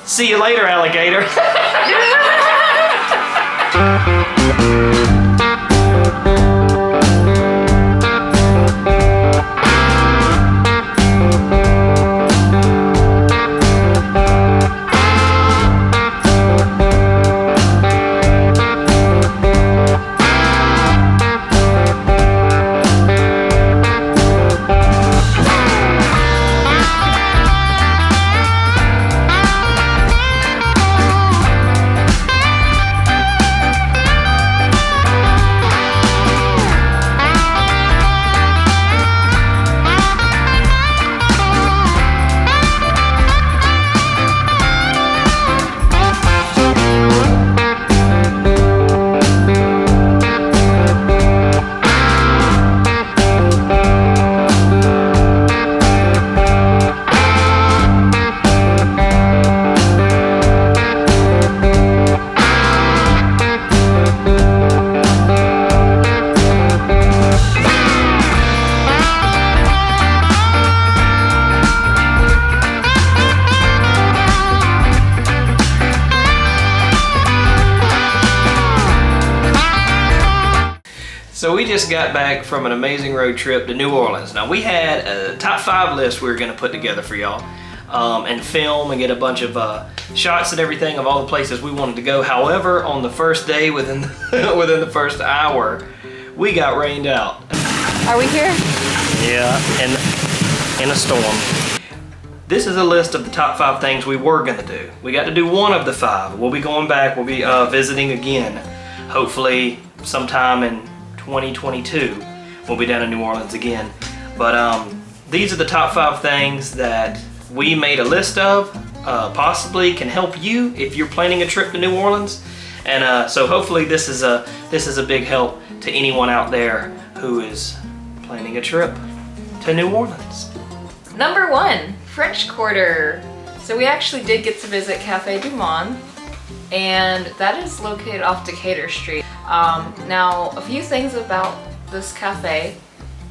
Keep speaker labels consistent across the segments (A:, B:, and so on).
A: See you later, alligator. So we just got back from an amazing road trip to New Orleans. Now we had a top 5 list we were going to put together for y'all and film and get a bunch of shots and everything of all the places we wanted to go. However, on the first day, within the first hour, we got rained out.
B: Are we here?
A: Yeah, in a storm. This is a list of the top 5 things we were going to do. We got to do one of the 5. We'll be going back. We'll be visiting again, hopefully sometime in 2022. We'll be down in New Orleans again. But these are the top 5 things that we made a list of, possibly can help you if you're planning a trip to New Orleans. And so hopefully this is a big help to anyone out there who is planning a trip to New Orleans.
B: Number 1, French Quarter. So we actually did get to visit Cafe du Monde, and that is located off Decatur Street. Now, a few things about this cafe,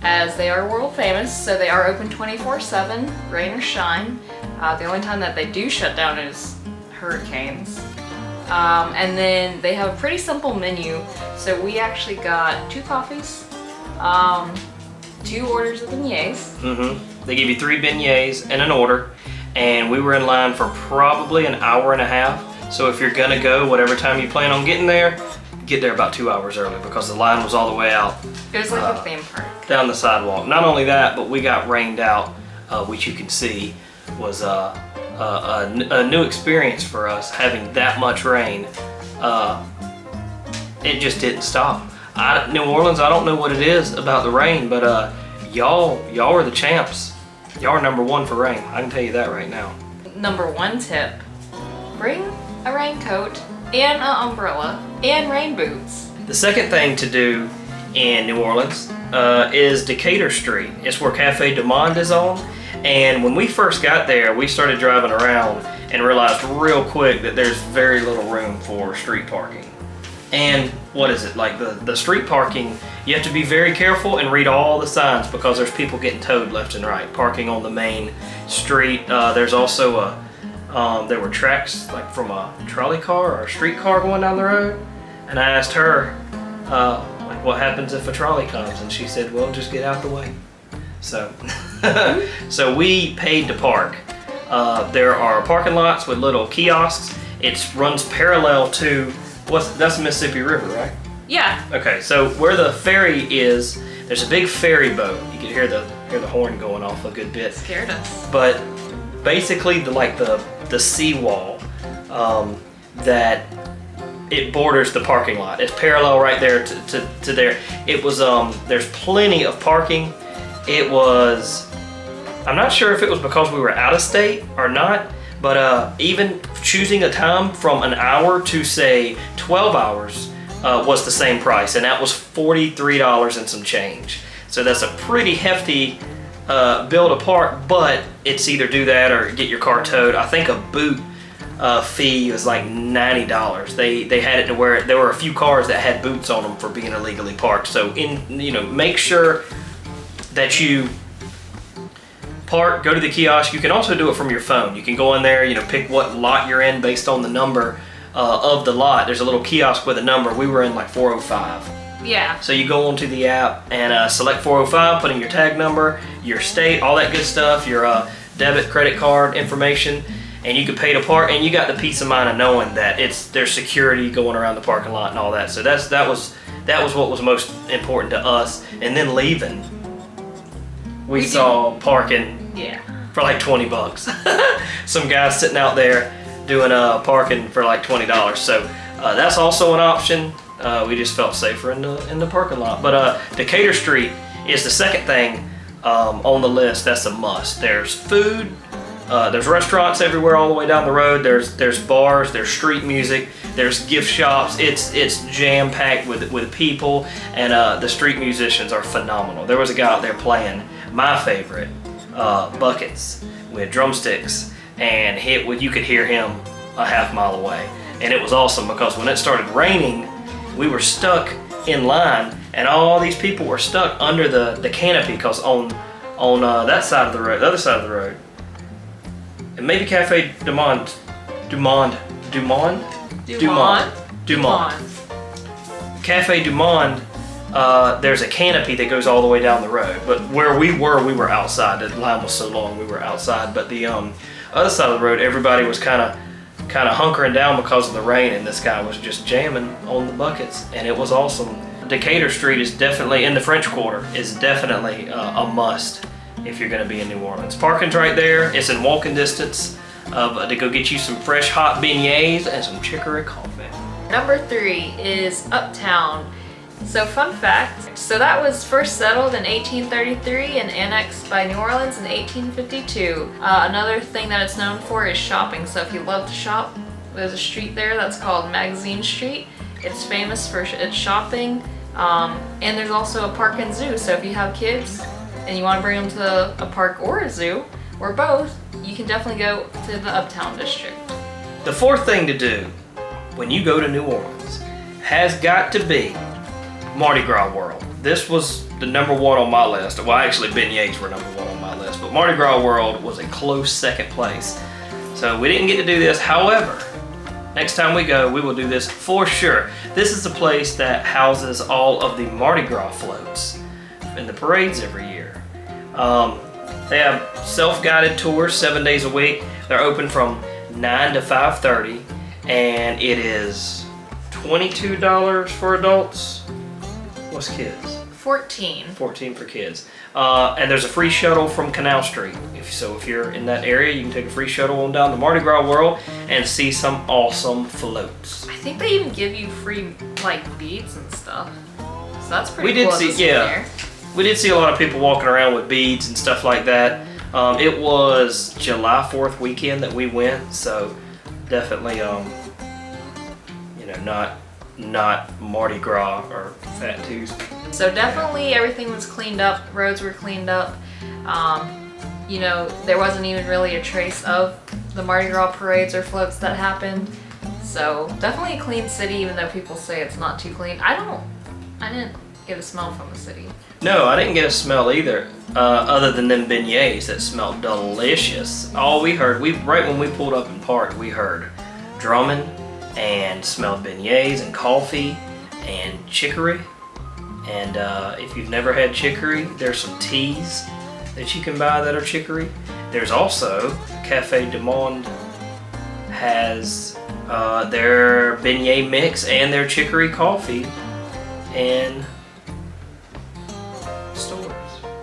B: as they are world famous, so they are open 24/7, rain or shine. The only time that they do shut down is hurricanes. And then they have a pretty simple menu. So we actually got 2 coffees, 2 orders of beignets.
A: They give you 3 beignets and an order, and we were in line for probably an hour and a half. So if you're gonna go, whatever time you plan on getting there, get there about 2 hours early because the line was all the way out.
B: It was like a theme park.
A: Down the sidewalk. Not only that, but we got rained out, which you can see was a new experience for us, having that much rain. It just didn't stop. New Orleans, I don't know what it is about the rain, but y'all are the champs. Y'all are number 1 for rain. I can tell you that right now.
B: Number 1 tip, bring a raincoat and an umbrella and rain boots.
A: The second thing to do in New Orleans is Decatur Street. It's where Cafe du Monde is on. And when we first got there, we started driving around and realized real quick that there's very little room for street parking. And what is it, like the street parking, you have to be very careful and read all the signs because there's people getting towed left and right, parking on the main street. There's also there were tracks like from a trolley car or a streetcar going down the road. And I asked her, like, what happens if a trolley comes? And she said, well, just get out the way. So, so we paid to park. There are parking lots with little kiosks. It runs parallel to, that's the Mississippi River, right?
B: Yeah.
A: Okay, so where the ferry is, there's a big ferry boat. You can hear the horn going off a good bit.
B: Scared us.
A: But basically, the seawall that it borders the parking lot. It's parallel right there to there. It was there's plenty of parking. It was, I'm not sure if it was because we were out of state or not, but even choosing a time from an hour to say 12 hours was the same price, and that was $43 and some change. So that's a pretty hefty bill to park, but it's either do that or get your car towed. I think a boot fee was like $90. They had it to where there were a few cars that had boots on them for being illegally parked. So make sure that you park, go to the kiosk. You can also do it from your phone. You can go in there, pick what lot you're in based on the number of the lot. There's a little kiosk with a number. We were in like 405.
B: Yeah.
A: So you go onto the app and select 405, put in your tag number, your state, all that good stuff, your debit, credit card information, and you can pay to park, and you got the peace of mind of knowing that there's security going around the parking lot and all that. So that was what was most important to us. And then leaving, we saw parking for like $20. Some guys sitting out there doing parking for like $20. So that's also an option. We just felt safer in the parking lot. But Decatur Street is the second thing on the list. That's a must. There's food, there's restaurants everywhere all the way down the road. There's bars, there's street music, there's gift shops. It's jam packed with people, and the street musicians are phenomenal. There was a guy out there playing my favorite, buckets with drumsticks, and you could hear him a half mile away, and it was awesome because when it started raining, we were stuck in line, and all these people were stuck under the canopy because on that side of the road, the other side of the road, and maybe Cafe Dumont, Cafe Dumont, there's a canopy that goes all the way down the road, but where we were outside. The line was so long, we were outside, but the other side of the road, everybody was kind of hunkering down because of the rain, and this guy was just jamming on the buckets, and it was awesome. Decatur Street is definitely, in the French Quarter, is definitely a must if you're going to be in New Orleans. Parking's right there. It's in walking distance to go get you some fresh hot beignets and some chicory coffee.
B: Number 3 is Uptown. So fun fact, so that was first settled in 1833 and annexed by New Orleans in 1852. Another thing that it's known for is shopping. So if you love to shop, there's a street there that's called Magazine Street. It's famous for its shopping. And there's also a park and zoo. So if you have kids and you want to bring them to a park or a zoo, or both, you can definitely go to the Uptown District.
A: The fourth thing to do when you go to New Orleans has got to be Mardi Gras World. This was the number one on my list. Well, actually, beignets were number one on my list, but Mardi Gras World was a close second place. So we didn't get to do this. However, next time we go, we will do this for sure. This is the place that houses all of the Mardi Gras floats and the parades every year. They have self-guided tours 7 days a week. They're open from 9 to 5:30, and it is $22 for adults. What's kids?
B: 14.
A: 14 for kids. And there's a free shuttle from Canal Street. If you're in that area, you can take a free shuttle on down to Mardi Gras World and see some awesome floats.
B: I think they even give you free beads and stuff. So that's pretty
A: cool.
B: There.
A: We did see a lot of people walking around with beads and stuff like that. It was July 4th weekend that we went, so definitely not Mardi Gras or Fat Tuesday.
B: So definitely everything was cleaned up, roads were cleaned up. There wasn't even really a trace of the Mardi Gras parades or floats that happened. So definitely a clean city, even though people say it's not too clean. I didn't get a smell from the city.
A: No, I didn't get a smell either, other than them beignets that smelled delicious. All we heard, right when we pulled up and parked, we heard drumming and smelled beignets and coffee and chicory. And if you've never had chicory, there's some teas that you can buy that are chicory. There's also Cafe du Monde has their beignet mix and their chicory coffee and stores.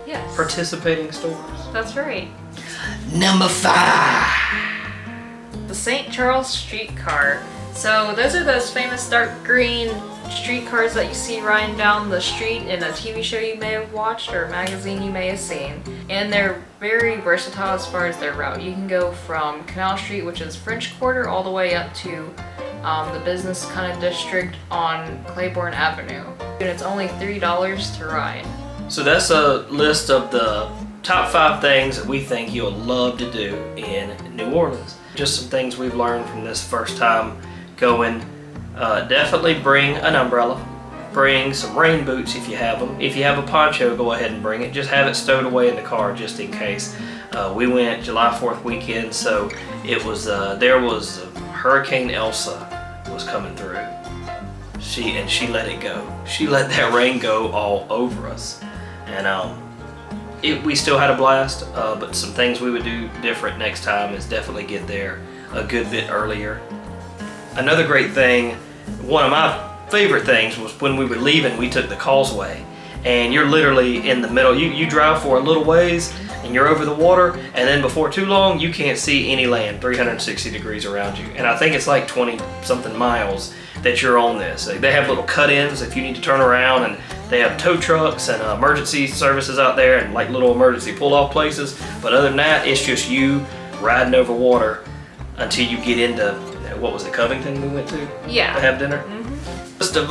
B: Yes.
A: Participating stores.
B: That's right.
A: Number 5.
B: The St. Charles streetcar. So those are those famous dark green streetcars that you see riding down the street in a TV show you may have watched or a magazine you may have seen. And they're very versatile as far as their route. You can go from Canal Street, which is French Quarter, all the way up to the business kind of district on Claiborne Avenue. And it's only $3 to ride.
A: So that's a list of the top 5 things that we think you'll love to do in New Orleans. Just some things we've learned from this first time going. Definitely bring an umbrella. Bring some rain boots if you have them. If you have a poncho, go ahead and bring it. Just have it stowed away in the car just in case. We went July 4th weekend, so it was there was Hurricane Elsa was coming through. She let it go. She let that rain go all over us, and we still had a blast. But some things we would do different next time is definitely get there a good bit earlier. Another great thing, one of my favorite things, was when we were leaving, we took the causeway, and you're literally in the middle. You drive for a little ways and you're over the water, and then before too long you can't see any land 360 degrees around you. And I think it's like 20 something miles that you're on this. They have little cut-ins if you need to turn around, and they have tow trucks and emergency services out there and like little emergency pull-off places. But other than that, it's just you riding over water until you get into, what was it, Covington we went to?
B: Yeah.
A: To have dinner? List of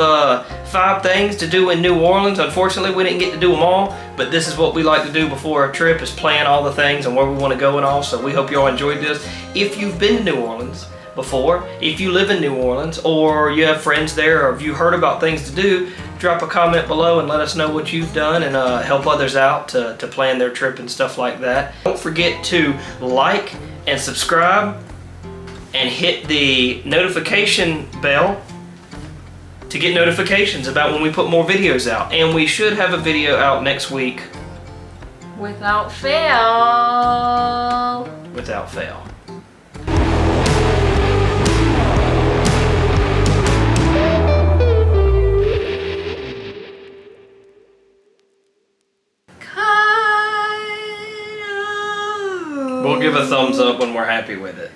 A: 5 things to do in New Orleans. Unfortunately, we didn't get to do them all, but this is what we like to do before a trip, is plan all the things and where we want to go and all. So we hope you all enjoyed this. If you've been to New Orleans before, if you live in New Orleans, or you have friends there, or if you heard about things to do, drop a comment below and let us know what you've done, and help others out to plan their trip and stuff like that. Don't forget to like and subscribe and hit the notification bell to get notifications about when we put more videos out. And we should have a video out next week.
B: Without fail.
A: Without fail. We'll give a thumbs up when we're happy with it.